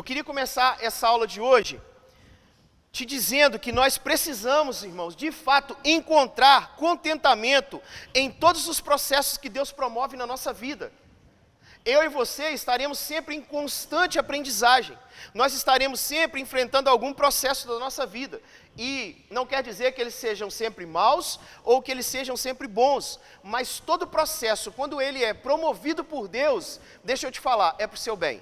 queria começar essa aula de hoje te dizendo que nós precisamos, irmãos, de fato, encontrar contentamento em todos os processos que Deus promove na nossa vida. Eu e você estaremos sempre em constante aprendizagem. Nós estaremos sempre enfrentando algum processo da nossa vida. E não quer dizer que eles sejam sempre maus ou que eles sejam sempre bons. Mas todo processo, quando ele é promovido por Deus, deixa eu te falar, é para o seu bem.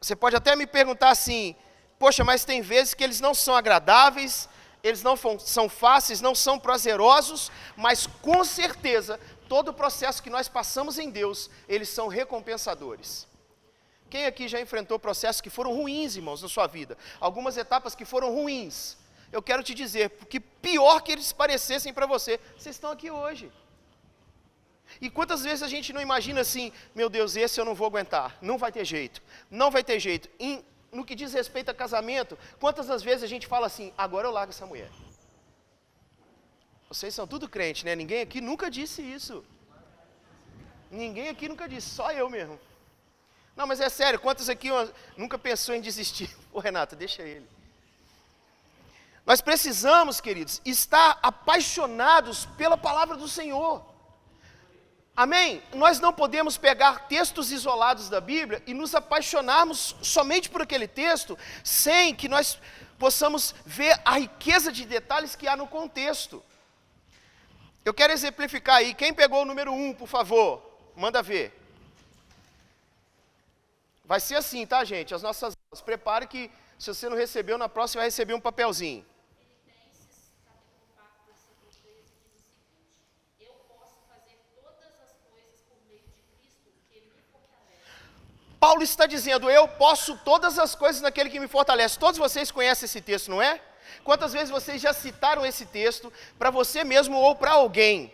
Você pode até me perguntar assim, poxa, mas tem vezes que eles não são agradáveis, eles não são fáceis, não são prazerosos, mas com certeza, todo o processo que nós passamos em Deus, eles são recompensadores. Quem aqui já enfrentou processos que foram ruins, irmãos, na sua vida? Algumas etapas que foram ruins. Eu quero te dizer, que pior que eles parecessem para você, vocês estão aqui hoje. E quantas vezes a gente não imagina assim, meu Deus, esse eu não vou aguentar, não vai ter jeito, não vai ter jeito. No que diz respeito a casamento, quantas das vezes a gente fala assim, agora eu largo essa mulher. Vocês são tudo crente, né? Ninguém aqui nunca disse isso. Ninguém aqui nunca disse, só eu mesmo. Não, mas é sério, quantos aqui nunca pensou em desistir? Ô Renata, deixa ele. Nós precisamos, queridos, estar apaixonados pela palavra do Senhor. Amém? Nós não podemos pegar textos isolados da Bíblia e nos apaixonarmos somente por aquele texto, sem que nós possamos ver a riqueza de detalhes que há no contexto. Eu quero exemplificar aí, quem pegou o número 1, por favor, manda ver. Vai ser assim, tá, gente? As nossas aulas. Prepare que, se você não recebeu, na próxima vai receber um papelzinho. Paulo está dizendo, eu posso todas as coisas naquele que me fortalece. Todos vocês conhecem esse texto, não é? Quantas vezes vocês já citaram esse texto para você mesmo ou para alguém?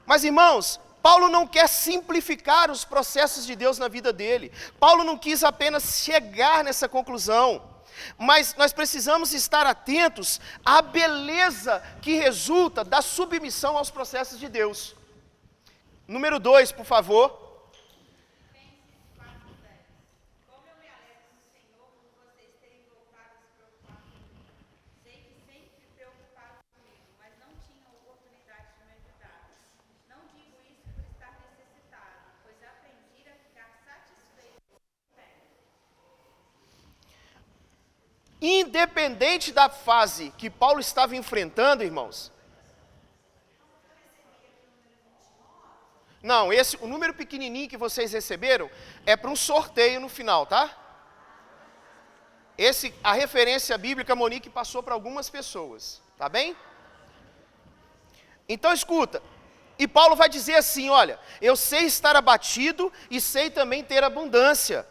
Mas, irmãos, Paulo não quer simplificar os processos de Deus na vida dele. Paulo não quis apenas chegar nessa conclusão. Mas nós precisamos estar atentos à beleza que resulta da submissão aos processos de Deus. Número 2, por favor. Independente da fase que Paulo estava enfrentando, irmãos. Não, o número pequenininho que vocês receberam é para um sorteio no final, tá? A referência bíblica, Monique passou para algumas pessoas, tá bem? Então escuta, e Paulo vai dizer assim, olha, eu sei estar abatido e sei também ter abundância.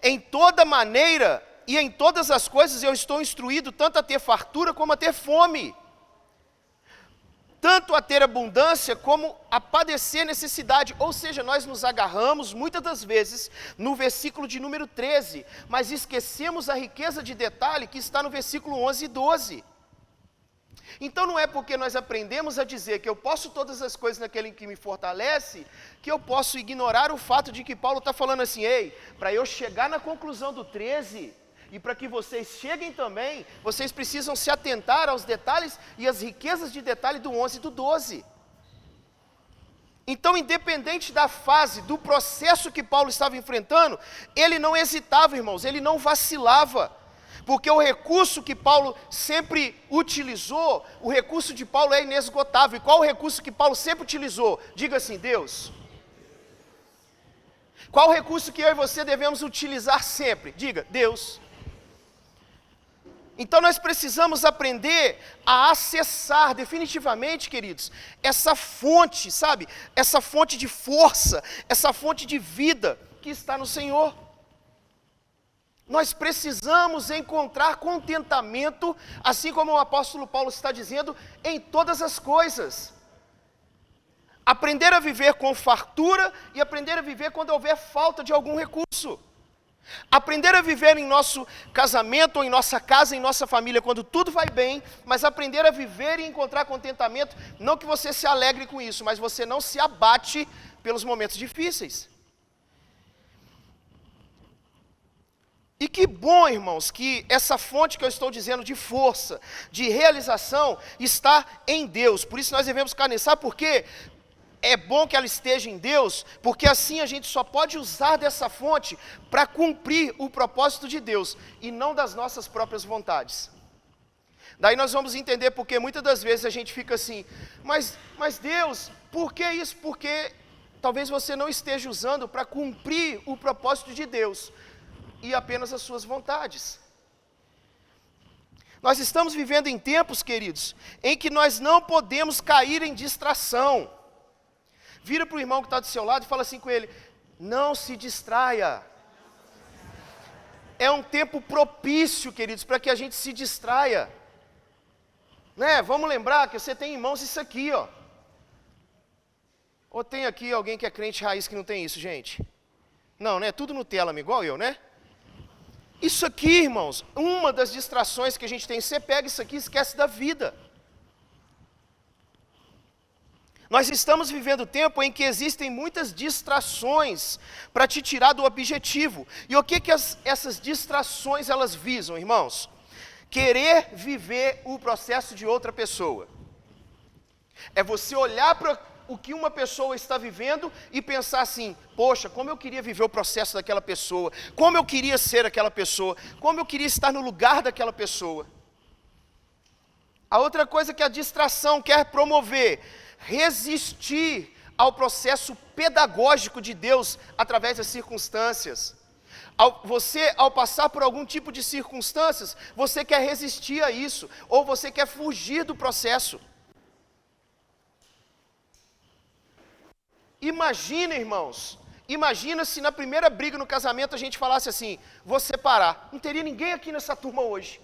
Em toda maneira e em todas as coisas eu estou instruído tanto a ter fartura como a ter fome, tanto a ter abundância como a padecer necessidade. Ou seja, nós nos agarramos muitas das vezes no versículo de número 13, mas esquecemos a riqueza de detalhe que está no versículo 11 e 12. Então não é porque nós aprendemos a dizer que eu posso todas as coisas naquele que me fortalece, que eu posso ignorar o fato de que Paulo está falando assim, ei, para eu chegar na conclusão do 13, e para que vocês cheguem também, vocês precisam se atentar aos detalhes e às riquezas de detalhe do 11 e do 12. Então, independente da fase, do processo que Paulo estava enfrentando, ele não hesitava, irmãos, ele não vacilava. Porque o recurso que Paulo sempre utilizou, o recurso de Paulo é inesgotável. E qual o recurso que Paulo sempre utilizou? Diga assim, Deus. Qual o recurso que eu e você devemos utilizar sempre? Diga, Deus. Então nós precisamos aprender a acessar definitivamente, queridos, essa fonte, sabe? Essa fonte de força, essa fonte de vida que está no Senhor. Nós precisamos encontrar contentamento, assim como o apóstolo Paulo está dizendo, em todas as coisas. Aprender a viver com fartura e aprender a viver quando houver falta de algum recurso. Aprender a viver em nosso casamento, ou em nossa casa, em nossa família, quando tudo vai bem, mas aprender a viver e encontrar contentamento, não que você se alegre com isso, mas você não se abate pelos momentos difíceis. que bom, irmãos, que essa fonte que eu estou dizendo de força, de realização, está em Deus. Por isso nós devemos ficar nisso. Sabe por quê? É bom que ela esteja em Deus, porque assim a gente só pode usar dessa fonte para cumprir o propósito de Deus, e não das nossas próprias vontades. Daí nós vamos entender porque muitas das vezes a gente fica assim, mas Deus, por que isso? Porque talvez você não esteja usando para cumprir o propósito de Deus, e apenas as suas vontades. Nós estamos vivendo em tempos, queridos, em que nós não podemos cair em distração. Vira para o irmão que está do seu lado e fala assim com ele, não se distraia. É um tempo propício, queridos, para que a gente se distraia. Né? Vamos lembrar que você tem em mãos isso aqui, ó. Ou tem aqui alguém que é crente raiz que não tem isso, gente? Não, né? Tudo Nutella, igual eu, né? Isso aqui, irmãos, uma das distrações que a gente tem, você pega isso aqui e esquece da vida. Nós estamos vivendo tempo em que existem muitas distrações para te tirar do objetivo. E o que essas distrações elas visam, irmãos? Querer viver o processo de outra pessoa. É você olhar para o que uma pessoa está vivendo e pensar assim, poxa, como eu queria viver o processo daquela pessoa, como eu queria ser aquela pessoa, como eu queria estar no lugar daquela pessoa. A outra coisa que a distração quer promover, resistir ao processo pedagógico de Deus através das circunstâncias. Ao passar por algum tipo de circunstâncias, você quer resistir a isso, ou você quer fugir do processo. Imagina, irmãos, imagina se na primeira briga no casamento a gente falasse assim, vou separar. Não teria ninguém aqui nessa turma hoje.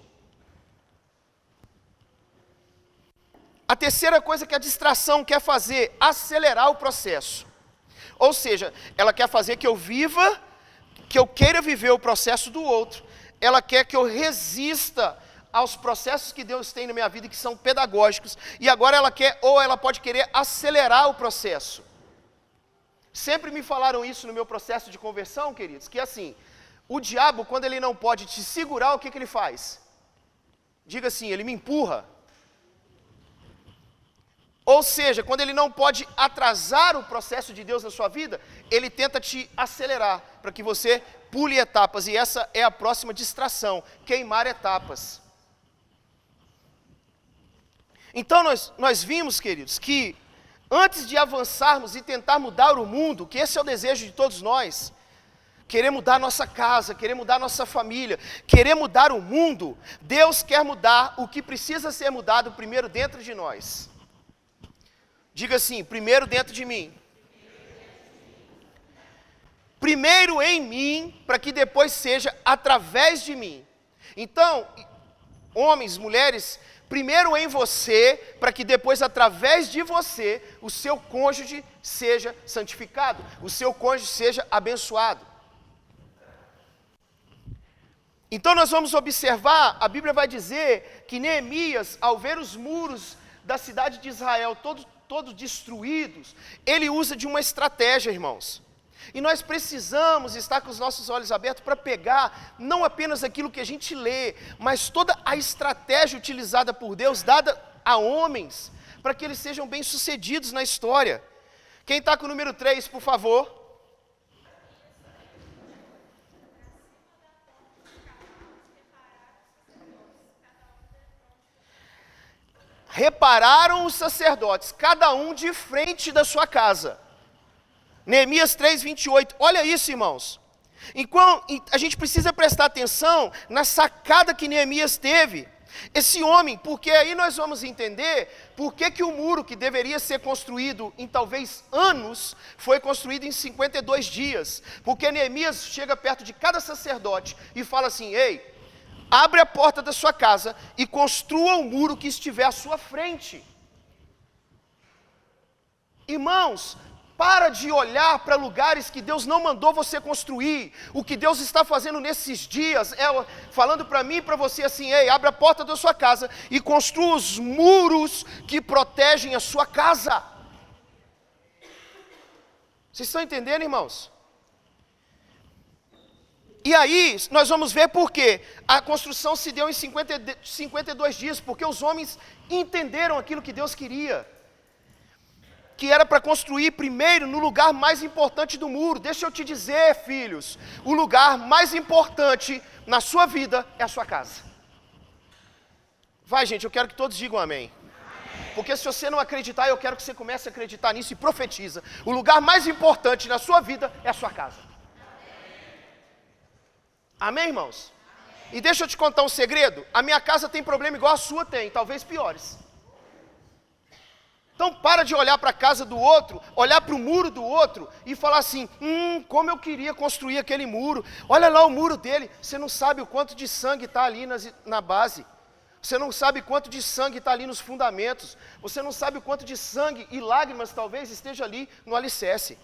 A terceira coisa que a distração quer fazer, acelerar o processo. Ou seja, ela quer fazer que eu viva, que eu queira viver o processo do outro. Ela quer que eu resista aos processos que Deus tem na minha vida, que são pedagógicos. E agora ela quer, ou ela pode querer acelerar o processo. Sempre me falaram isso no meu processo de conversão, queridos, que assim, o diabo, quando ele não pode te segurar, o que ele faz? Diga assim, ele me empurra. Ou seja, quando ele não pode atrasar o processo de Deus na sua vida, ele tenta te acelerar, para que você pule etapas, e essa é a próxima distração, queimar etapas. Então nós vimos, queridos, que antes de avançarmos e tentar mudar o mundo, que esse é o desejo de todos nós, querer mudar nossa casa, querer mudar nossa família, querer mudar o mundo, Deus quer mudar o que precisa ser mudado primeiro dentro de nós. Diga assim, primeiro dentro de mim. Primeiro em mim, para que depois seja através de mim. Então, homens, mulheres, primeiro em você, para que depois através de você, o seu cônjuge seja santificado, o seu cônjuge seja abençoado. Então nós vamos observar, a Bíblia vai dizer que Neemias, ao ver os muros da cidade de Israel todos destruídos, ele usa de uma estratégia, irmãos. E nós precisamos estar com os nossos olhos abertos para pegar não apenas aquilo que a gente lê, mas toda a estratégia utilizada por Deus, dada a homens, para que eles sejam bem-sucedidos na história. Quem está com o número 3, por favor? Repararam os sacerdotes, cada um de frente da sua casa. Neemias 3:28, olha isso, irmãos. Enquanto a gente precisa prestar atenção na sacada que Neemias teve. Esse homem, porque aí nós vamos entender por que o muro que deveria ser construído em talvez anos, foi construído em 52 dias. Porque Neemias chega perto de cada sacerdote e fala assim, ei, abre a porta da sua casa e construa o muro que estiver à sua frente. Irmãos, para de olhar para lugares que Deus não mandou você construir. O que Deus está fazendo nesses dias é falando para mim e para você assim, ei, abre a porta da sua casa e construa os muros que protegem a sua casa. Vocês estão entendendo, irmãos? E aí, nós vamos ver por quê. A construção se deu em 52 dias, porque os homens entenderam aquilo que Deus queria. Que era para construir primeiro no lugar mais importante do muro. Deixa eu te dizer, filhos, o lugar mais importante na sua vida é a sua casa. Vai, gente, eu quero que todos digam amém. Porque se você não acreditar, eu quero que você comece a acreditar nisso e profetiza. O lugar mais importante na sua vida é a sua casa. Amém, irmãos? E deixa eu te contar um segredo. A minha casa tem problema igual a sua tem, talvez piores. Então para de olhar para a casa do outro, olhar para o muro do outro e falar assim, como eu queria construir aquele muro. Olha lá o muro dele, você não sabe o quanto de sangue está ali na base. Você não sabe quanto de sangue está ali nos fundamentos. Você não sabe o quanto de sangue e lágrimas talvez esteja ali no alicerce.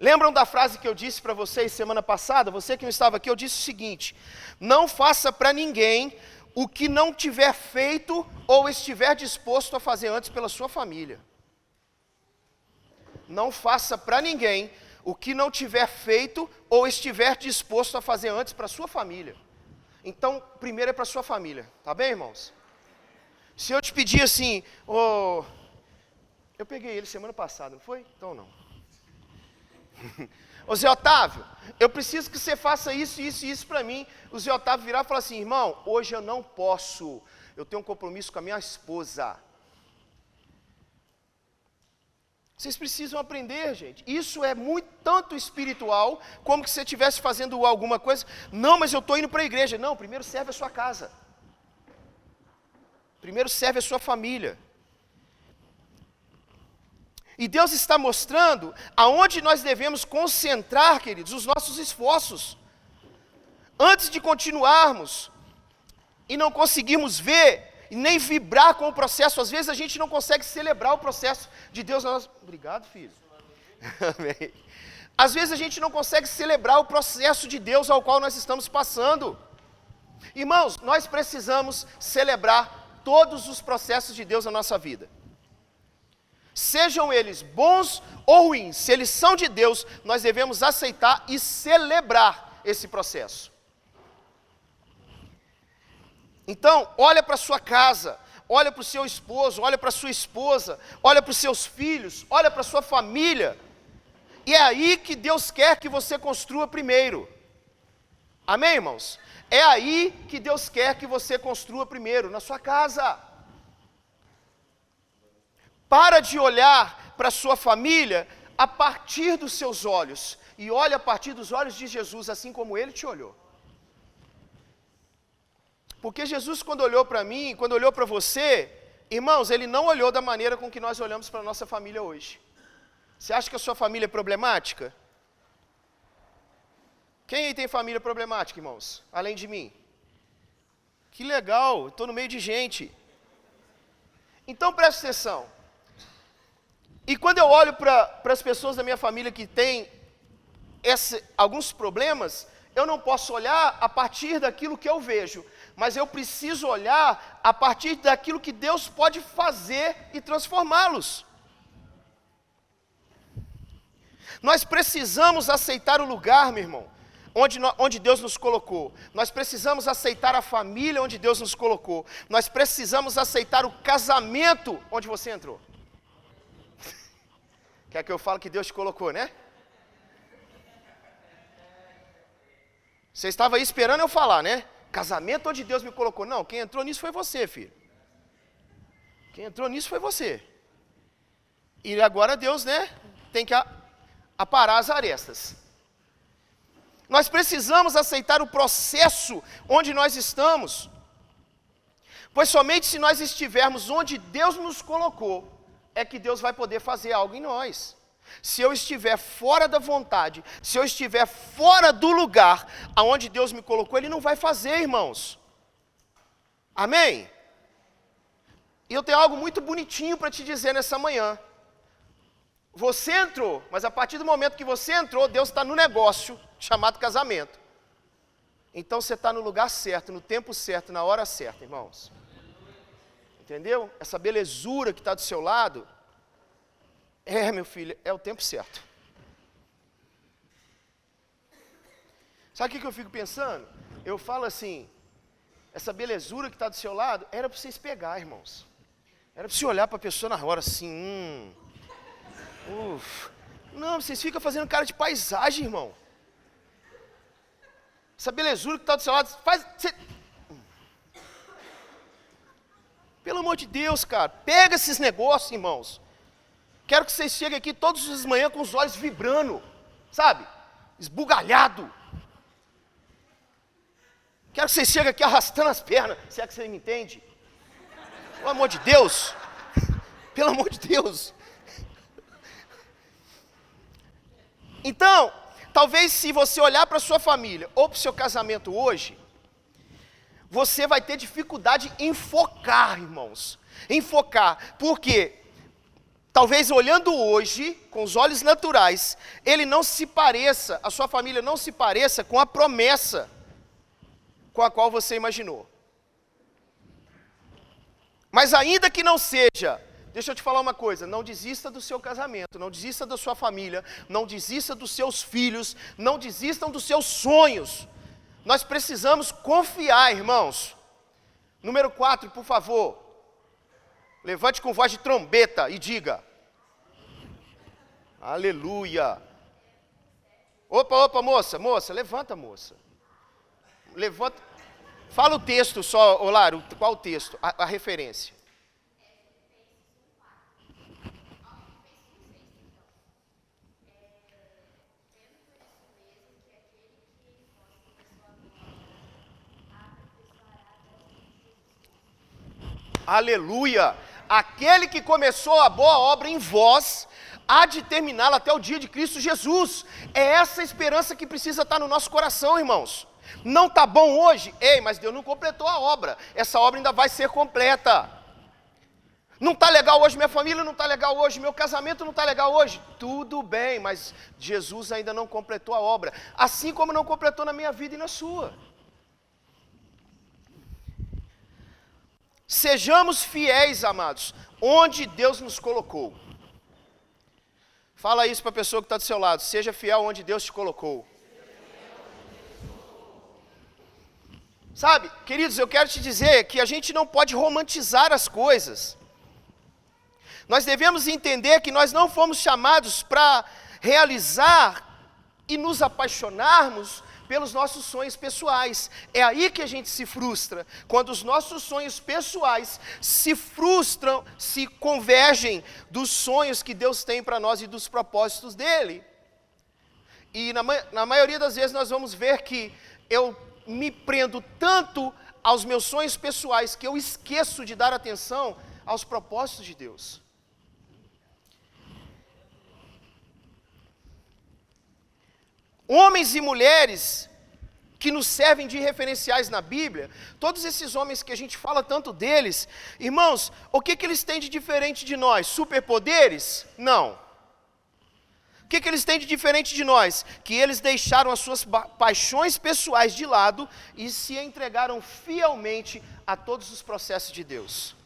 Lembram da frase que eu disse para vocês semana passada? Você que não estava aqui, eu disse o seguinte: não faça para ninguém o que não tiver feito ou estiver disposto a fazer antes pela sua família. Não faça para ninguém o que não tiver feito ou estiver disposto a fazer antes para a sua família. Então, primeiro é para a sua família, tá bem, irmãos? Se eu te pedir assim, eu peguei ele semana passada, não foi? Então não. Ô Zé Otávio, eu preciso que você faça isso, isso e isso para mim. O Zé Otávio virar e falar assim, irmão, hoje eu não posso, eu tenho um compromisso com a minha esposa. Vocês precisam aprender, gente. Isso é muito tanto espiritual, como que você estivesse fazendo alguma coisa. Não, mas eu estou indo para a igreja. Não, primeiro serve a sua casa. Primeiro serve a sua família. E Deus está mostrando aonde nós devemos concentrar, queridos, os nossos esforços. Antes de continuarmos e não conseguirmos ver e nem vibrar com o processo, às vezes a gente não consegue celebrar o processo de Deus na nossa... Obrigado, filho. Amém. Às vezes a gente não consegue celebrar o processo de Deus ao qual nós estamos passando. Irmãos, nós precisamos celebrar todos os processos de Deus na nossa vida. Sejam eles bons ou ruins, se eles são de Deus, nós devemos aceitar e celebrar esse processo. Então, olha para a sua casa, olha para o seu esposo, olha para a sua esposa, olha para os seus filhos, olha para a sua família. E é aí que Deus quer que você construa primeiro. Amém, irmãos? É aí que Deus quer que você construa primeiro, na sua casa. Para de olhar para a sua família a partir dos seus olhos. E olha a partir dos olhos de Jesus, assim como Ele te olhou. Porque Jesus, quando olhou para mim, quando olhou para você, irmãos, Ele não olhou da maneira com que nós olhamos para a nossa família hoje. Você acha que a sua família é problemática? Quem aí tem família problemática, irmãos? Além de mim? Que legal, estou no meio de gente. Então presta atenção. E quando eu olho para as pessoas da minha família que têm alguns problemas, eu não posso olhar a partir daquilo que eu vejo, mas eu preciso olhar a partir daquilo que Deus pode fazer e transformá-los. Nós precisamos aceitar o lugar, meu irmão, onde Deus nos colocou. Nós precisamos aceitar a família onde Deus nos colocou. Nós precisamos aceitar o casamento onde você entrou. Quer que eu fale que Deus te colocou, né? Você estava aí esperando eu falar, né? Casamento onde Deus me colocou. Não, quem entrou nisso foi você, filho. Quem entrou nisso foi você. E agora Deus, né, tem que aparar as arestas. Nós precisamos aceitar o processo onde nós estamos. Pois somente se nós estivermos onde Deus nos colocou, é que Deus vai poder fazer algo em nós. Se eu estiver fora da vontade, se eu estiver fora do lugar aonde Deus me colocou, Ele não vai fazer, irmãos. Amém? E eu tenho algo muito bonitinho para te dizer nessa manhã. Você entrou, mas a partir do momento que você entrou, Deus está no negócio chamado casamento. Então você está no lugar certo, no tempo certo, na hora certa, irmãos. Entendeu? Essa belezura que está do seu lado, meu filho, é o tempo certo. Sabe o que eu fico pensando? Eu falo assim, essa belezura que está do seu lado, era para vocês pegar, irmãos. Era para você olhar para a pessoa na hora assim, Não, vocês ficam fazendo cara de paisagem, irmão. Essa belezura que está do seu lado, Pelo amor de Deus, cara, pega esses negócios, irmãos. Quero que vocês cheguem aqui todos os dias de manhã com os olhos vibrando, sabe? Esbugalhado. Quero que vocês cheguem aqui arrastando as pernas, se é que você me entende. Pelo amor de Deus. Pelo amor de Deus. Então, talvez se você olhar para a sua família ou para o seu casamento hoje, você vai ter dificuldade em focar, irmãos. Em focar. Por quê? Talvez olhando hoje, com os olhos naturais, ele não se pareça, a sua família não se pareça com a promessa com a qual você imaginou. Mas ainda que não seja, deixa eu te falar uma coisa, não desista do seu casamento, não desista da sua família, não desista dos seus filhos, não desistam dos seus sonhos. Nós precisamos confiar, irmãos. Número 4, por favor. Levante com voz de trombeta e diga: aleluia. Opa, moça, levanta, moça. Levanta. Fala o texto só, Olário, qual o texto? A referência. Aleluia! Aquele que começou a boa obra em vós, há de terminá-la até o dia de Cristo Jesus. É essa esperança que precisa estar no nosso coração, irmãos. Não está bom hoje? Ei, mas Deus não completou a obra. Essa obra ainda vai ser completa. Não está legal hoje, minha família não está legal hoje, meu casamento não está legal hoje. Tudo bem, mas Jesus ainda não completou a obra. Assim como não completou na minha vida e na sua. Sejamos fiéis, amados, onde Deus nos colocou. Fala isso para a pessoa que está do seu lado. Seja fiel onde Deus te colocou. Sabe, queridos, eu quero te dizer que a gente não pode romantizar as coisas. Nós devemos entender que nós não fomos chamados para realizar e nos apaixonarmos pelos nossos sonhos pessoais. É aí que a gente se frustra, quando os nossos sonhos pessoais se frustram, se convergem dos sonhos que Deus tem para nós e dos propósitos dele. E na maioria das vezes nós vamos ver que eu me prendo tanto aos meus sonhos pessoais que eu esqueço de dar atenção aos propósitos de Deus. Homens e mulheres que nos servem de referenciais na Bíblia, todos esses homens que a gente fala tanto deles, irmãos, o que eles têm de diferente de nós? Superpoderes? Não. O que eles têm de diferente de nós? Que eles deixaram as suas paixões pessoais de lado e se entregaram fielmente a todos os processos de Deus.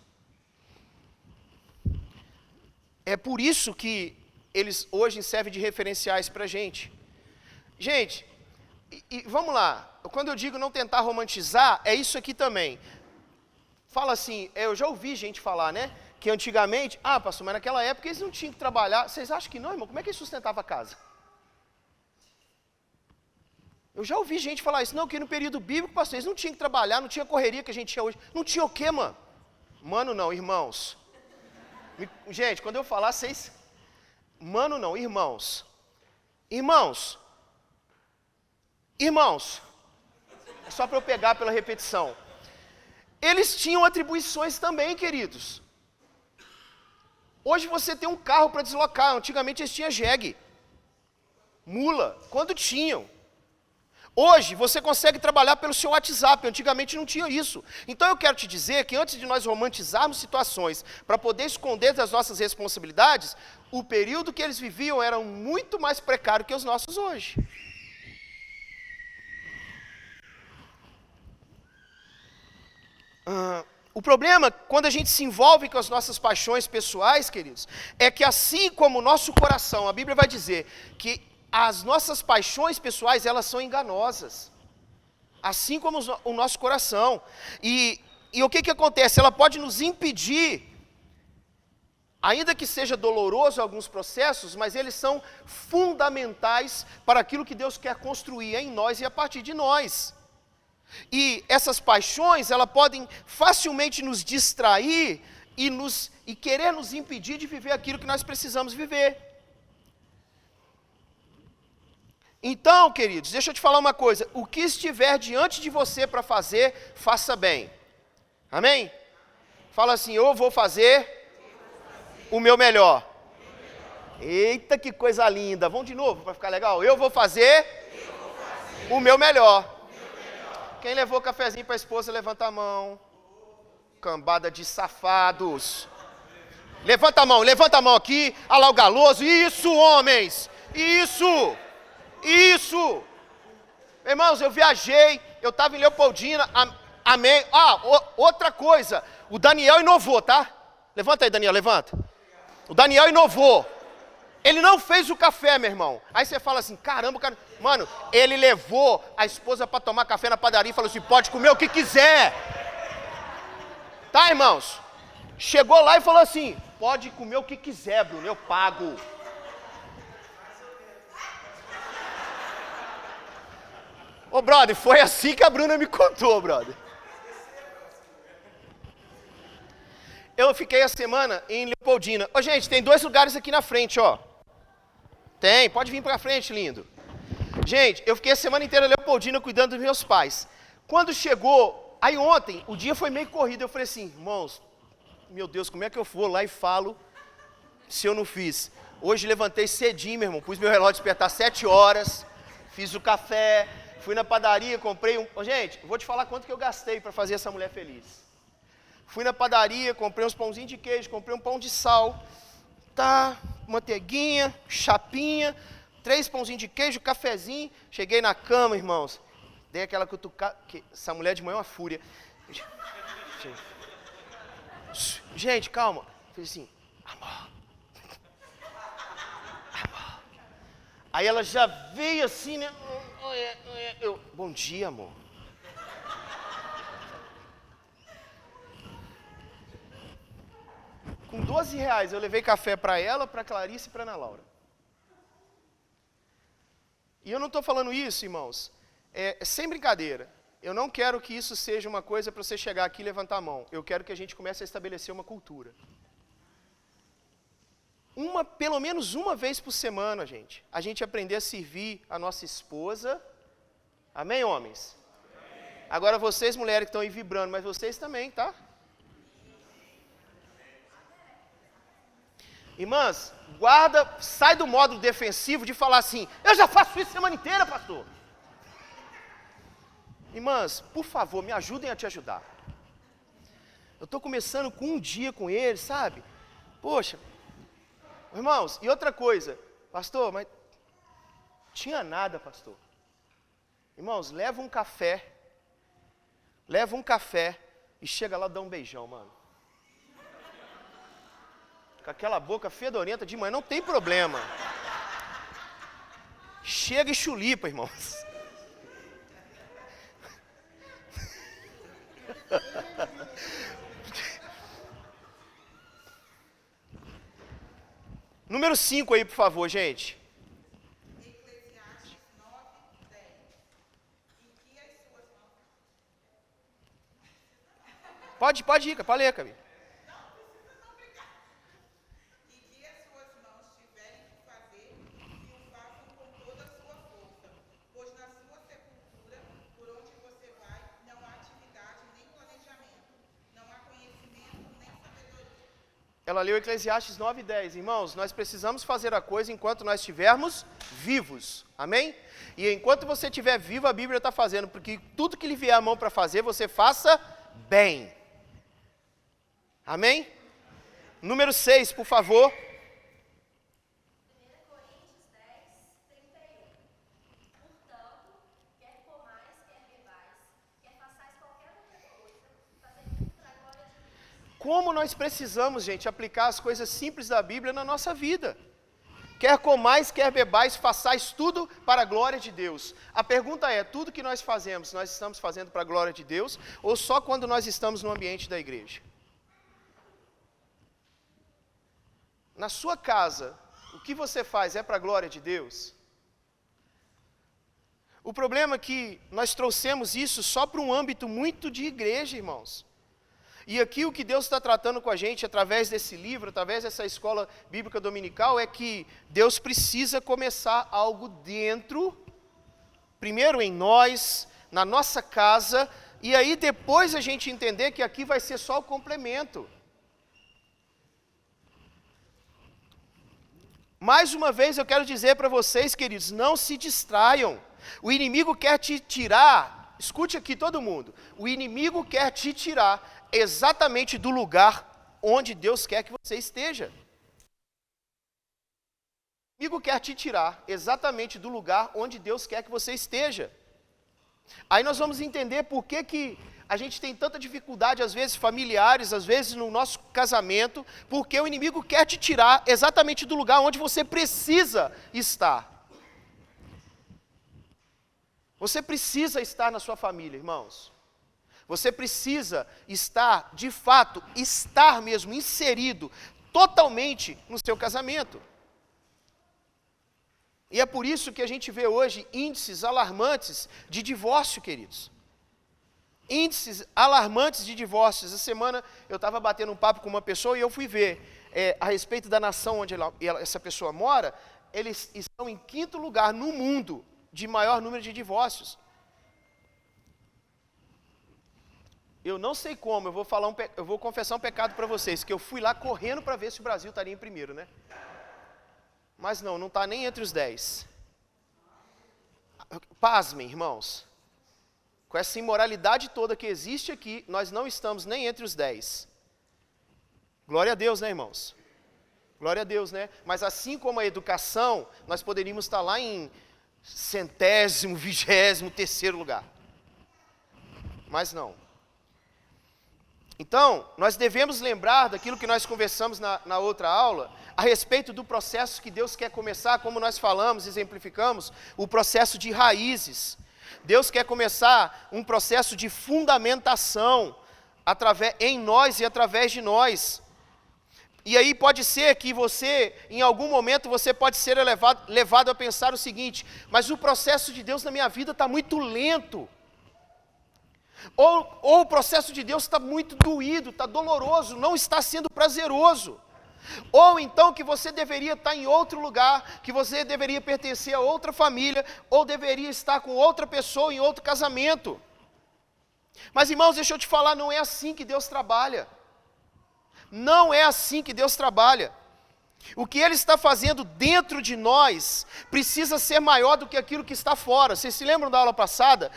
É por isso que eles hoje servem de referenciais para a gente. Gente, e vamos lá, quando eu digo não tentar romantizar, é isso aqui também. Fala assim, eu já ouvi gente falar, né? Que antigamente, pastor, mas naquela época eles não tinham que trabalhar. Vocês acham que não, irmão? Como é que eles sustentavam a casa? Eu já ouvi gente falar isso. Não, que no período bíblico, pastor, eles não tinham que trabalhar, não tinha correria que a gente tinha hoje. Não tinha o quê, mano? Mano não, irmãos. Gente, quando eu falar, vocês... Mano não, irmãos. Irmãos. É só para eu pegar pela repetição. Eles tinham atribuições também, queridos. Hoje você tem um carro para deslocar. Antigamente eles tinham jegue, mula, quando tinham. Hoje você consegue trabalhar pelo seu WhatsApp. Antigamente não tinha isso. Então eu quero te dizer que antes de nós romantizarmos situações para poder esconder das nossas responsabilidades, o período que eles viviam era muito mais precário que os nossos hoje. O problema, quando a gente se envolve com as nossas paixões pessoais, queridos, é que assim como o nosso coração, a Bíblia vai dizer que as nossas paixões pessoais, elas são enganosas. Assim como o nosso coração. E o que acontece? Ela pode nos impedir, ainda que seja doloroso alguns processos, mas eles são fundamentais para aquilo que Deus quer construir em nós e a partir de nós. E essas paixões, elas podem facilmente nos distrair e querer nos impedir de viver aquilo que nós precisamos viver. Então, queridos, deixa eu te falar uma coisa. O que estiver diante de você para fazer, faça bem. Amém? Fala assim, eu vou fazer o meu melhor. Eita, que coisa linda. Vamos de novo para ficar legal? Eu vou fazer o meu melhor. Quem levou cafezinho para a esposa, levanta a mão. Cambada de safados. Levanta a mão aqui. Olha lá o galoso. Isso, homens. Isso. Irmãos, eu viajei. Eu estava em Leopoldina. Amém. Outra coisa. O Daniel inovou, tá? Levanta aí, Daniel, levanta. O Daniel inovou. Ele não fez o café, meu irmão. Aí você fala assim, caramba, cara. Mano, ele levou a esposa para tomar café na padaria e falou assim, pode comer o que quiser. Tá, irmãos? Chegou lá e falou assim, pode comer o que quiser, Bruno, eu pago. Ô, brother, foi assim que a Bruna me contou, brother. Eu fiquei a semana em Leopoldina. Ô, gente, tem 2 lugares aqui na frente, ó. Tem, pode vir pra frente, lindo. Gente, eu fiquei a semana inteira em Leopoldina cuidando dos meus pais. Quando chegou, aí ontem, o dia foi meio corrido, eu falei assim, irmãos, meu Deus, como é que eu vou lá e falo se eu não fiz? Hoje levantei cedinho, meu irmão, pus meu relógio despertar 7 horas, fiz o café, fui na padaria, comprei um... Ô, gente, vou te falar quanto que eu gastei para fazer essa mulher feliz. Fui na padaria, comprei uns pãozinhos de queijo, comprei um pão de sal, tá, manteiguinha, chapinha, 3 pãozinhos de queijo, cafezinho. Cheguei na cama, irmãos, dei aquela cutucada, essa mulher de manhã é uma fúria. Gente, calma. Fiz assim, amor. Aí ela já veio assim, né? Eu, bom dia, amor. Com R$12 eu levei café para ela, para Clarice e para Ana Laura. E eu não estou falando isso, irmãos, sem brincadeira. Eu não quero que isso seja uma coisa para você chegar aqui e levantar a mão. Eu quero que a gente comece a estabelecer uma cultura. Pelo menos uma vez por semana, gente, a gente aprender a servir a nossa esposa. Amém, homens? Amém. Agora vocês, mulheres que estão aí vibrando, mas vocês também, tá? Irmãs, sai do modo defensivo de falar assim, eu já faço isso a semana inteira, pastor. Irmãs, por favor, me ajudem a te ajudar. Eu estou começando com um dia com ele, sabe? Poxa, irmãos, e outra coisa, pastor, mas tinha nada, pastor. Irmãos, leva um café e chega lá e dá um beijão, mano. Com aquela boca fedorenta de manhã, não tem problema. Chega e chulipa, irmãos. Número 5 aí, por favor, gente. Eclesiastes 9:10. E que as suas mãos... Pode ir, pode ler, Camila. Ela leu Eclesiastes 9:10. Irmãos, nós precisamos fazer a coisa enquanto nós estivermos vivos. Amém? E enquanto você estiver vivo, a Bíblia está fazendo, porque tudo que lhe vier a mão para fazer, você faça bem. Amém? Número 6, por favor. 1 Coríntios 10:31. Portanto, quer comais, quer bebais, quer façais qualquer outra coisa, fazei tudo para a glória de Deus. Como nós precisamos, gente, aplicar as coisas simples da Bíblia na nossa vida. quer comais, quer bebais, façais tudo para a glória de Deus. A pergunta é, tudo que nós fazemos, nós estamos fazendo para a glória de Deus, ou só quando nós estamos no ambiente da igreja? Na sua casa, o que você faz é para a glória de Deus? O problema é que nós trouxemos isso só para um âmbito muito de igreja, irmãos. E aqui o que Deus está tratando com a gente, através desse livro, através dessa escola bíblica dominical, é que Deus precisa começar algo dentro, primeiro em nós, na nossa casa, e aí depois a gente entender que aqui vai ser só o complemento. Mais uma vez eu quero dizer para vocês, queridos, não se distraiam. O inimigo quer te tirar, escute aqui todo mundo, o inimigo quer te tirar exatamente do lugar onde Deus quer que você esteja. O inimigo quer te tirar exatamente do lugar onde Deus quer que você esteja. Aí nós vamos entender por que a gente tem tanta dificuldade, às vezes familiares, às vezes no nosso casamento, porque o inimigo quer te tirar exatamente do lugar onde você precisa estar. Você precisa estar na sua família, irmãos. Você precisa estar, de fato, estar mesmo inserido totalmente no seu casamento. E é por isso que a gente vê hoje índices alarmantes de divórcio, queridos. Índices alarmantes de divórcio. Essa semana eu estava batendo um papo com uma pessoa e eu fui ver a respeito da nação onde essa pessoa mora. Eles estão em 5º lugar no mundo de maior número de divórcios. Eu não sei como, eu vou confessar um pecado para vocês, que eu fui lá correndo para ver se o Brasil estaria em primeiro, né? Mas não está nem entre os 10. Pasmem, irmãos. Com essa imoralidade toda que existe aqui, nós não estamos nem entre os 10. Glória a Deus, né, irmãos? Glória a Deus, né? Mas assim como a educação, nós poderíamos estar lá em 100º, 23º lugar. Mas não. Então, nós devemos lembrar daquilo que nós conversamos na outra aula, a respeito do processo que Deus quer começar, como nós falamos, exemplificamos, o processo de raízes. Deus quer começar um processo de fundamentação em nós e através de nós. E aí pode ser que você, em algum momento, você pode ser levado a pensar o seguinte, mas o processo de Deus na minha vida está muito lento. Ou o processo de Deus está muito doído, está doloroso, não está sendo prazeroso. Ou então que você deveria estar em outro lugar, que você deveria pertencer a outra família, ou deveria estar com outra pessoa em outro casamento. Mas irmãos, deixa eu te falar, não é assim que Deus trabalha. Não é assim que Deus trabalha. O que Ele está fazendo dentro de nós precisa ser maior do que aquilo que está fora. Vocês se lembram da aula passada?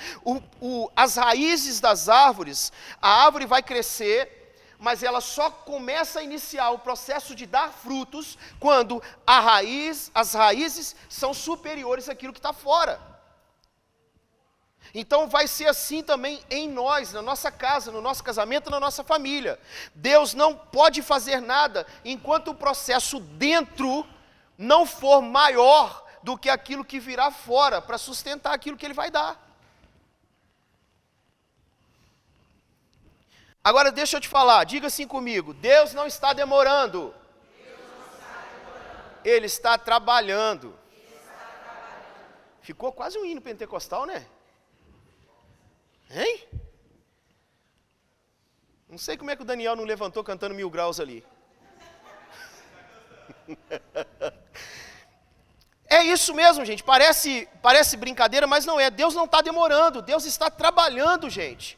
As raízes das árvores, a árvore vai crescer, mas ela só começa a iniciar o processo de dar frutos quando as raízes são superiores àquilo que está fora. Então vai ser assim também em nós, na nossa casa, no nosso casamento, na nossa família. Deus não pode fazer nada enquanto o processo dentro não for maior do que aquilo que virá fora, para sustentar aquilo que Ele vai dar. Agora deixa eu te falar, diga assim comigo, Deus não está demorando. Ele está trabalhando. Ficou quase um hino pentecostal, né? Hein? Não sei como é que o Daniel não levantou cantando 1000 graus ali. É isso mesmo, gente. Parece brincadeira, mas não é. Deus não está demorando. Deus está trabalhando, gente.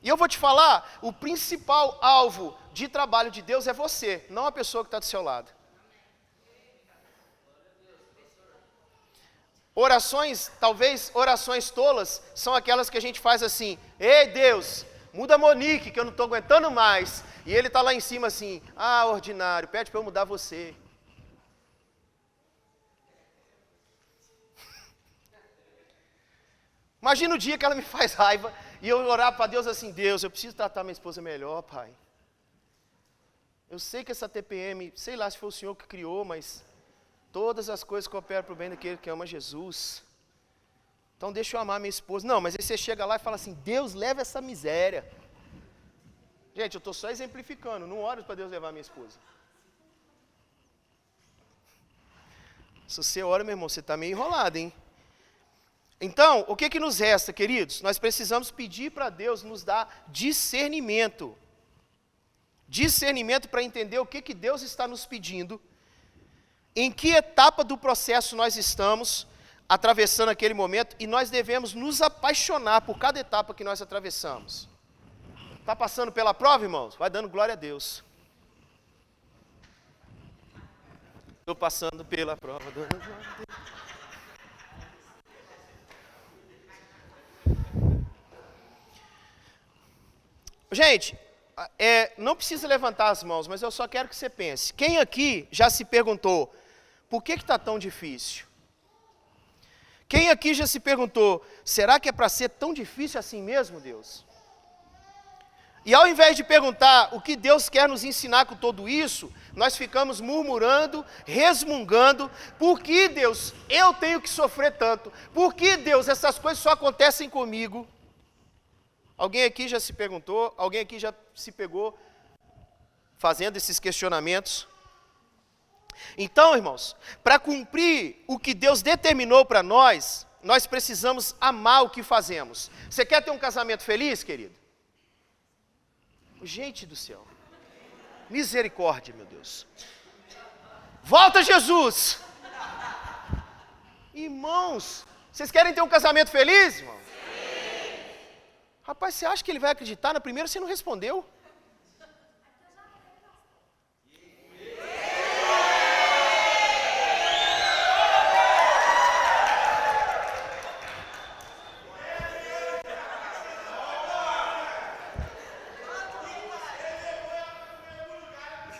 E eu vou te falar, o principal alvo de trabalho de Deus é você, não a pessoa que está do seu lado. Talvez orações tolas, são aquelas que a gente faz assim, ei Deus, muda a Monique, que eu não estou aguentando mais. E Ele está lá em cima assim, ordinário, pede para eu mudar você. Imagina o dia que ela me faz raiva, e eu orar para Deus assim, Deus, eu preciso tratar minha esposa melhor, Pai. Eu sei que essa TPM, sei lá se foi o Senhor que criou, mas Todas as coisas cooperam para o bem daquele que ama Jesus. Então deixa eu amar minha esposa. Não, mas aí você chega lá e fala assim, Deus leva essa miséria. Gente, eu estou só exemplificando, não oro para Deus levar minha esposa. Se você ora, meu irmão, você está meio enrolado, hein? Então, o que nos resta, queridos? Nós precisamos pedir para Deus nos dar discernimento. Discernimento para entender o que Deus está nos pedindo, em que etapa do processo nós estamos atravessando aquele momento, e nós devemos nos apaixonar por cada etapa que nós atravessamos. Está passando pela prova, irmãos? Vai dando glória a Deus. Estou passando pela prova, dando glória a Deus. Gente, não precisa levantar as mãos, mas eu só quero que você pense. Quem aqui já se perguntou, por que está tão difícil? Quem aqui já se perguntou, será que é para ser tão difícil assim mesmo, Deus? E ao invés de perguntar o que Deus quer nos ensinar com tudo isso, nós ficamos murmurando, resmungando, por que Deus, eu tenho que sofrer tanto? Por que Deus, essas coisas só acontecem comigo? Alguém aqui já se perguntou, alguém aqui já se pegou fazendo esses questionamentos? Então, irmãos, para cumprir o que Deus determinou para nós, nós precisamos amar o que fazemos. Você quer ter um casamento feliz, querido? Gente do céu, misericórdia, meu Deus. Volta, Jesus! Irmãos, vocês querem ter um casamento feliz, irmão? Sim. Rapaz, você acha que ele vai acreditar? Na primeira você não respondeu.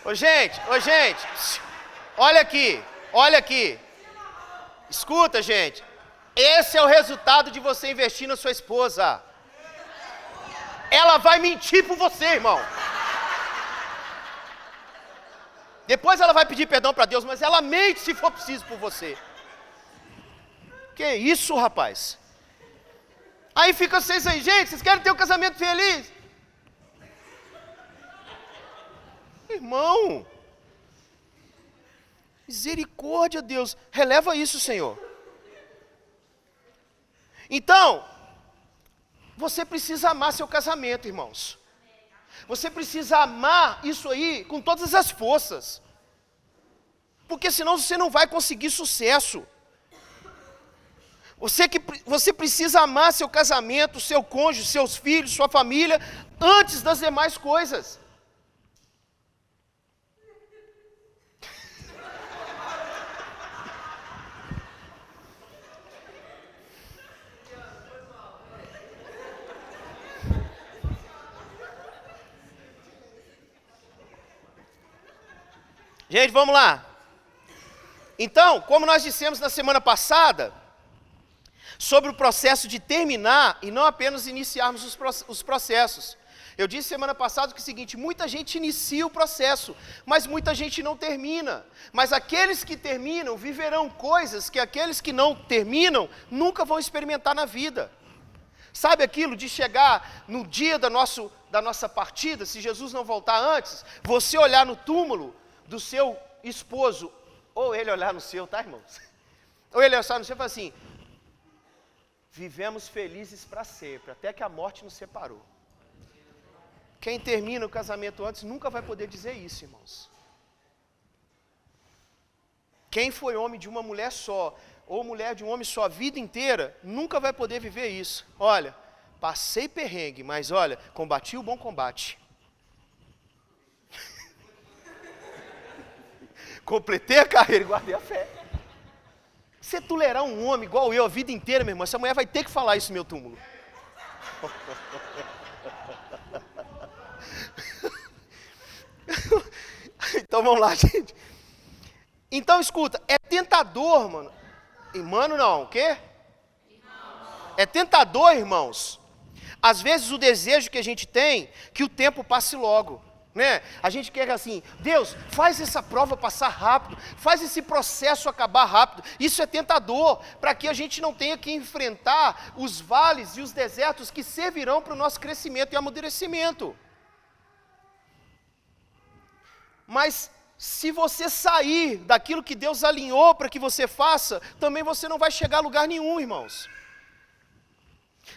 Ô gente, olha aqui, escuta, gente, esse é o resultado de você investir na sua esposa. Ela vai mentir por você, irmão. Depois ela vai pedir perdão para Deus, mas ela mente se for preciso por você. Que isso, rapaz? Aí fica vocês aí, gente, vocês querem ter um casamento feliz? Irmão, misericórdia, Deus, releva isso, Senhor. Então, você precisa amar seu casamento, irmãos. Você precisa amar isso aí com todas as forças, porque senão você não vai conseguir sucesso. Você precisa amar seu casamento, seu cônjuge, seus filhos, sua família, antes das demais coisas. Gente, vamos lá. Então, como nós dissemos na semana passada, sobre o processo de terminar e não apenas iniciarmos os processos. Eu disse semana passada que é o seguinte, muita gente inicia o processo, mas muita gente não termina. Mas aqueles que terminam viverão coisas que aqueles que não terminam nunca vão experimentar na vida. Sabe aquilo de chegar no dia da nossa partida, se Jesus não voltar antes, você olhar no túmulo do seu esposo, ou ele olhar no seu, tá, irmãos? Ou ele olhar no seu e falar assim, vivemos felizes para sempre, até que a morte nos separou. Quem termina o casamento antes nunca vai poder dizer isso, irmãos. Quem foi homem de uma mulher só, ou mulher de um homem só a vida inteira, nunca vai poder viver isso. Olha, passei perrengue, mas olha, combati o bom combate. Completei a carreira e guardei a fé. Você tolerar um homem igual eu a vida inteira, meu irmão, essa mulher vai ter que falar isso no meu túmulo. Então vamos lá, gente. Então escuta, é tentador, mano. Mano não, o quê? É tentador, irmãos. Às vezes o desejo que a gente tem, que o tempo passe logo. Né? A gente quer assim, Deus, faz essa prova passar rápido, faz esse processo acabar rápido. Isso é tentador, para que a gente não tenha que enfrentar os vales e os desertos que servirão para o nosso crescimento e amadurecimento. Mas se você sair daquilo que Deus alinhou para que você faça, também você não vai chegar a lugar nenhum, irmãos.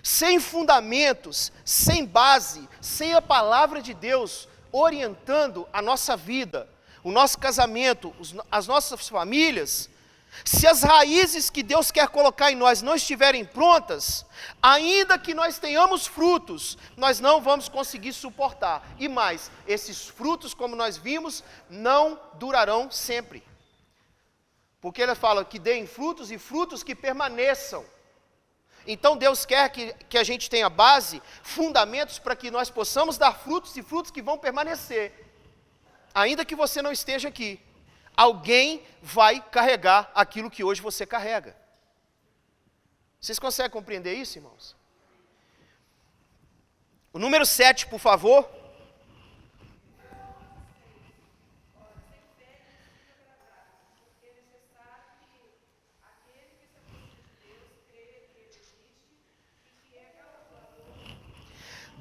Sem fundamentos, sem base, sem a palavra de Deus orientando a nossa vida, o nosso casamento, as nossas famílias, se as raízes que Deus quer colocar em nós não estiverem prontas, ainda que nós tenhamos frutos, nós não vamos conseguir suportar. E mais, esses frutos, como nós vimos, não durarão sempre. Porque ele fala que deem frutos e frutos que permaneçam. Então Deus quer que a gente tenha base, fundamentos para que nós possamos dar frutos e frutos que vão permanecer. Ainda que você não esteja aqui, alguém vai carregar aquilo que hoje você carrega. Vocês conseguem compreender isso, irmãos? O número 7, por favor.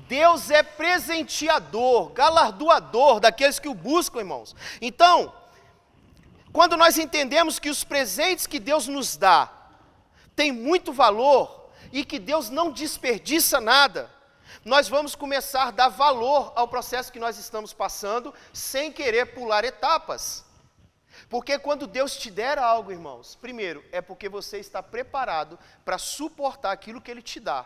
Deus é presenteador, galardoador daqueles que o buscam, irmãos. Então, quando nós entendemos que os presentes que Deus nos dá têm muito valor e que Deus não desperdiça nada, nós vamos começar a dar valor ao processo que nós estamos passando, sem querer pular etapas. Porque quando Deus te der algo, irmãos, primeiro, é porque você está preparado para suportar aquilo que Ele te dá.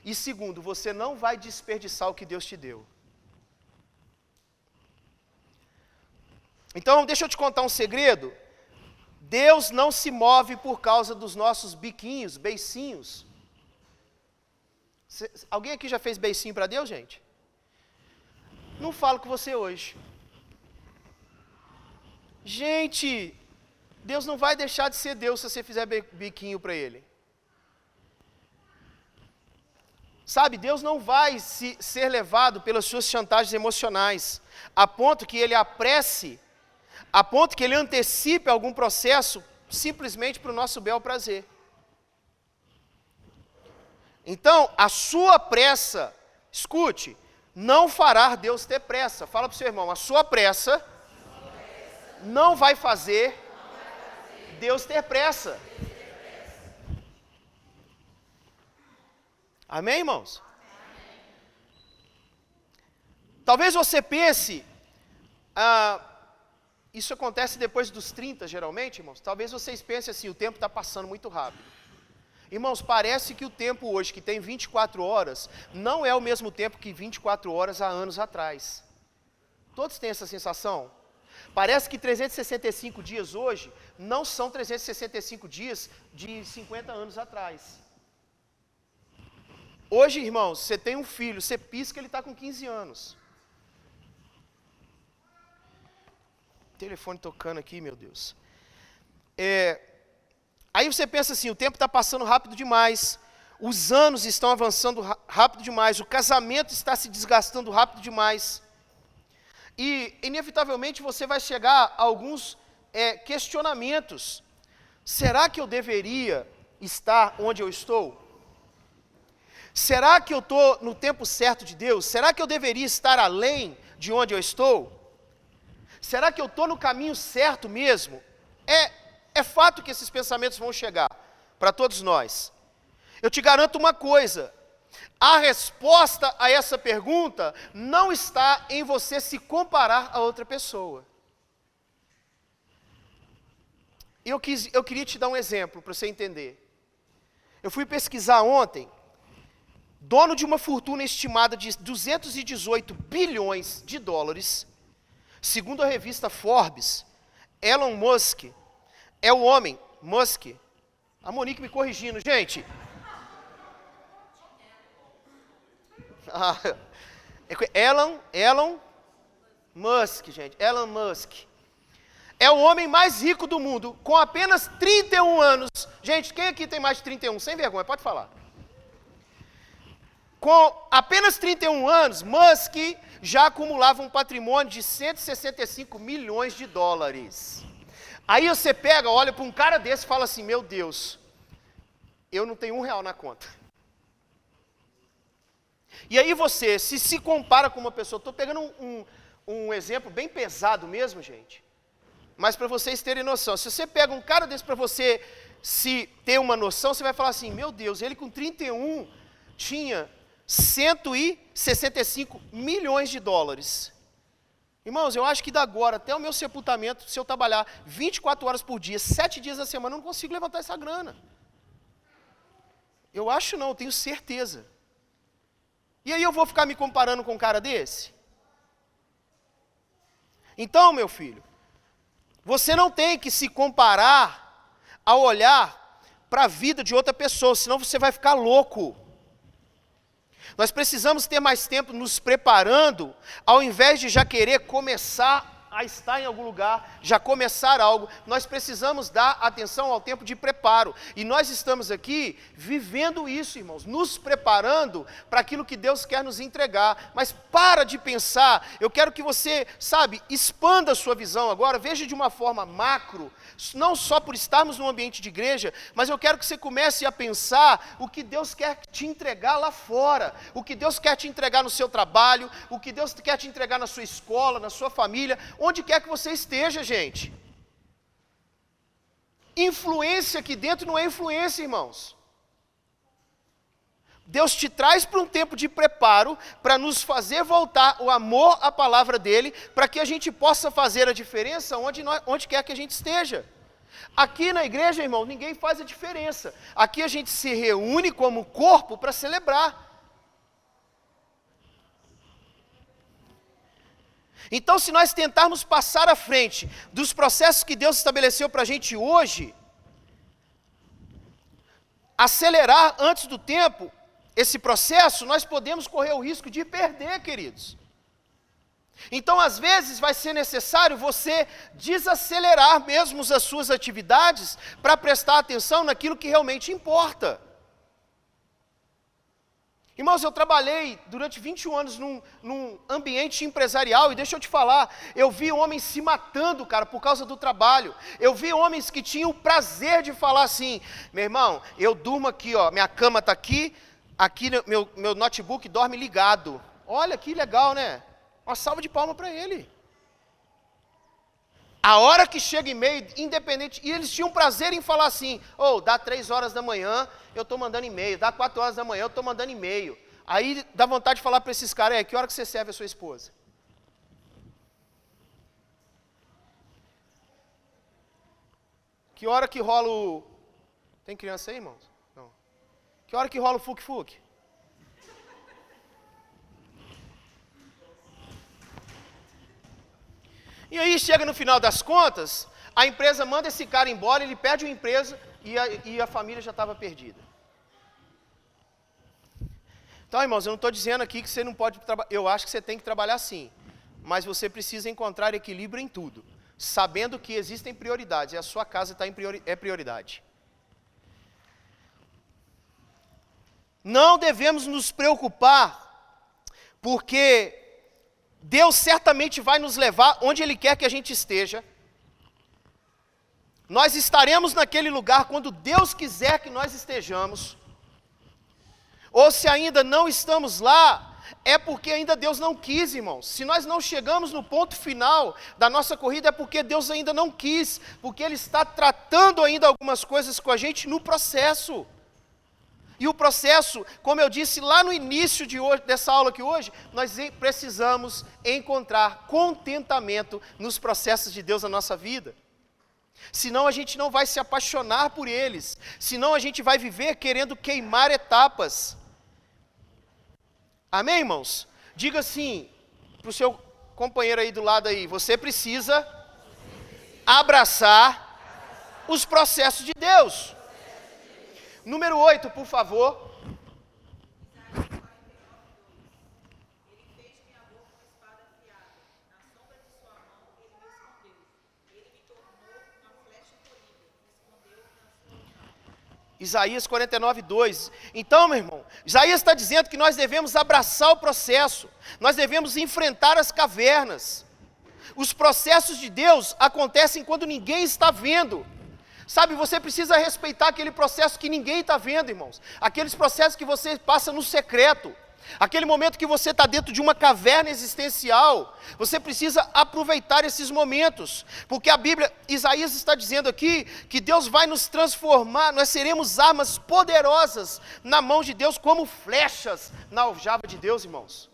E segundo, você não vai desperdiçar o que Deus te deu. Então, deixa eu te contar um segredo. Deus não se move por causa dos nossos biquinhos, beicinhos. Alguém aqui já fez beicinho para Deus, gente? Não falo com você hoje. Gente, Deus não vai deixar de ser Deus se você fizer biquinho para Ele. Sabe, Deus não vai ser levado pelas suas chantagens emocionais, a ponto que Ele apresse, a ponto que Ele antecipe algum processo, simplesmente para o nosso bel prazer. Então, a sua pressa, escute, não fará Deus ter pressa. Fala para o seu irmão, a sua pressa não vai fazer Deus ter pressa. Amém, irmãos? Amém. Talvez você pense, isso acontece depois dos 30, geralmente, irmãos. Talvez vocês pensem assim, o tempo está passando muito rápido. Irmãos, parece que o tempo hoje, que tem 24 horas, não é o mesmo tempo que 24 horas há anos atrás. Todos têm essa sensação? Parece que 365 dias hoje não são 365 dias de 50 anos atrás. Hoje, irmãos, você tem um filho, você pisca, ele está com 15 anos. Telefone tocando aqui, meu Deus. Aí você pensa assim, o tempo está passando rápido demais, os anos estão avançando rápido demais, o casamento está se desgastando rápido demais. E, inevitavelmente, você vai chegar a alguns questionamentos. Será que eu deveria estar onde eu estou? Será que eu estou no tempo certo de Deus? Será que eu deveria estar além de onde eu estou? Será que eu estou no caminho certo mesmo? É fato que esses pensamentos vão chegar para todos nós. Eu te garanto uma coisa, a resposta a essa pergunta não está em você se comparar a outra pessoa. Eu queria te dar um exemplo para você entender. Eu fui pesquisar ontem, dono de uma fortuna estimada de 218 bilhões de dólares, segundo a revista Forbes, Elon Musk é o homem, Musk, a Monique me corrigindo, gente. Elon Musk, gente, Elon Musk. É o homem mais rico do mundo, com apenas 31 anos. Gente, quem aqui tem mais de 31? Sem vergonha, pode falar. Com apenas 31 anos, Musk já acumulava um patrimônio de 165 milhões de dólares. Aí você pega, olha para um cara desse e fala assim, meu Deus, eu não tenho R$1 na conta. E aí você se compara com uma pessoa, estou pegando um exemplo bem pesado mesmo, gente, mas para vocês terem noção, se você pega um cara desse para você se ter uma noção, você vai falar assim, meu Deus, ele com 31 tinha 165 milhões de dólares. Irmãos, eu acho que da agora até o meu sepultamento, se eu trabalhar 24 horas por dia, 7 dias na semana, eu não consigo levantar essa grana. Eu acho não, eu tenho certeza. E aí eu vou ficar me comparando com um cara desse? Então, meu filho, você não tem que se comparar ao olhar para a vida de outra pessoa, senão você vai ficar louco. Nós precisamos ter mais tempo nos preparando, ao invés de já querer começar a estar em algum lugar, já começar algo, nós precisamos dar atenção ao tempo de preparo. E nós estamos aqui vivendo isso, irmãos, nos preparando para aquilo que Deus quer nos entregar. Mas para de pensar, eu quero que você, expanda a sua visão agora, veja de uma forma macro, não só por estarmos num ambiente de igreja, mas eu quero que você comece a pensar o que Deus quer te entregar lá fora, o que Deus quer te entregar no seu trabalho, o que Deus quer te entregar na sua escola, na sua família, onde quer que você esteja, gente. Influência aqui dentro não é influência, irmãos. Deus te traz para um tempo de preparo, para nos fazer voltar o amor à palavra dEle, para que a gente possa fazer a diferença onde quer que a gente esteja. Aqui na igreja, irmão, ninguém faz a diferença. Aqui a gente se reúne como corpo para celebrar. Então, se nós tentarmos passar à frente dos processos que Deus estabeleceu para a gente hoje, acelerar antes do tempo esse processo, nós podemos correr o risco de perder, queridos. Então, às vezes, vai ser necessário você desacelerar mesmo as suas atividades para prestar atenção naquilo que realmente importa. Irmãos, eu trabalhei durante 21 anos num ambiente empresarial, e deixa eu te falar, eu vi homens se matando, cara, por causa do trabalho. Eu vi homens que tinham o prazer de falar assim, meu irmão, eu durmo aqui, ó, minha cama está aqui meu notebook dorme ligado. Olha que legal, né? Uma salva de palmas para ele. A hora que chega e-mail, independente, e eles tinham prazer em falar assim, dá 3 horas da manhã, eu estou mandando e-mail, dá 4 horas da manhã, eu estou mandando e-mail. Aí dá vontade de falar para esses caras, que hora que você serve a sua esposa? Que hora que rola o... Tem criança aí, irmãos? Não. Que hora que rola o fuque-fuque? E aí chega no final das contas, a empresa manda esse cara embora, ele perde a empresa e a família já estava perdida. Então, irmãos, eu não estou dizendo aqui que você não pode trabalhar, eu acho que você tem que trabalhar sim, mas você precisa encontrar equilíbrio em tudo, sabendo que existem prioridades, e a sua casa é prioridade. Não devemos nos preocupar, porque Deus certamente vai nos levar onde Ele quer que a gente esteja. Nós estaremos naquele lugar quando Deus quiser que nós estejamos. Ou se ainda não estamos lá, é porque ainda Deus não quis, irmãos. Se nós não chegamos no ponto final da nossa corrida, é porque Deus ainda não quis, porque Ele está tratando ainda algumas coisas com a gente no processo. E o processo, como eu disse lá no início dessa aula aqui hoje, nós precisamos encontrar contentamento nos processos de Deus na nossa vida. Senão a gente não vai se apaixonar por eles, senão a gente vai viver querendo queimar etapas. Amém, irmãos? Diga assim para o seu companheiro aí do lado aí, você precisa abraçar os processos de Deus. Número 8, por favor. Isaías 49, 2. Então, meu irmão, Isaías está dizendo que nós devemos abraçar o processo, nós devemos enfrentar as cavernas. Os processos de Deus acontecem quando ninguém está vendo. Sabe, você precisa respeitar aquele processo que ninguém está vendo, irmãos. Aqueles processos que você passa no secreto. Aquele momento que você está dentro de uma caverna existencial, você precisa aproveitar esses momentos, porque a Bíblia, Isaías está dizendo aqui, que Deus vai nos transformar, nós seremos armas poderosas na mão de Deus, como flechas na aljava de Deus, irmãos.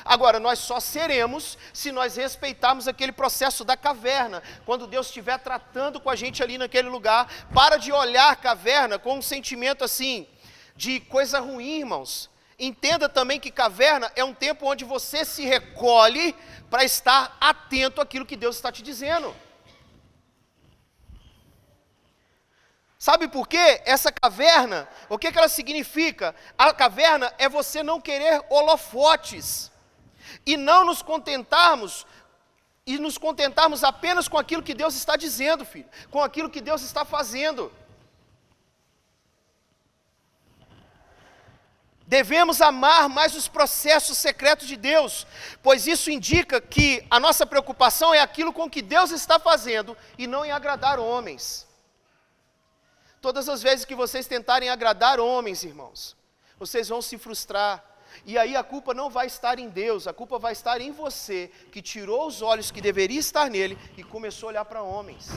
Agora, nós só seremos se nós respeitarmos aquele processo da caverna, quando Deus estiver tratando com a gente ali naquele lugar. Para de olhar a caverna com um sentimento assim, de coisa ruim, irmãos. Entenda também que caverna é um tempo onde você se recolhe para estar atento àquilo que Deus está te dizendo. Sabe por quê? Essa caverna, o que ela significa? A caverna é você não querer holofotes e não nos contentarmos apenas com aquilo que Deus está dizendo, filho, com aquilo que Deus está fazendo. Devemos amar mais os processos secretos de Deus, pois isso indica que a nossa preocupação é aquilo com que Deus está fazendo e não em agradar homens. Todas as vezes que vocês tentarem agradar homens, irmãos, vocês vão se frustrar. E aí a culpa não vai estar em Deus, a culpa vai estar em você, que tirou os olhos que deveria estar nele e começou a olhar para homens.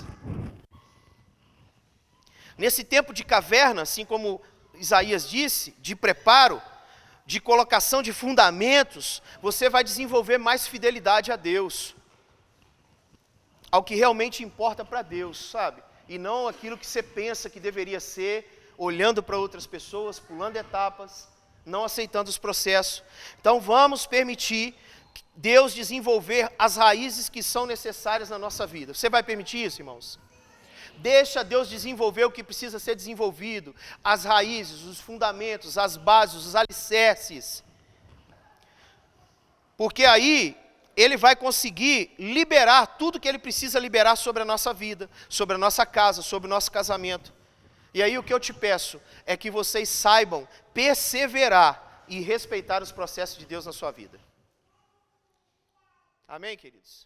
Nesse tempo de caverna, assim como Isaías disse, de preparo, de colocação de fundamentos, você vai desenvolver mais fidelidade a Deus, ao que realmente importa para Deus, sabe? E não aquilo que você pensa que deveria ser, olhando para outras pessoas, pulando etapas, não aceitando os processos. Então vamos permitir Deus desenvolver as raízes que são necessárias na nossa vida. Você vai permitir isso, irmãos? Deixa Deus desenvolver o que precisa ser desenvolvido, as raízes, os fundamentos, as bases, os alicerces. Porque aí Ele vai conseguir liberar tudo que Ele precisa liberar sobre a nossa vida, sobre a nossa casa, sobre o nosso casamento. E aí o que eu te peço é que vocês saibam perseverar e respeitar os processos de Deus na sua vida. Amém, queridos?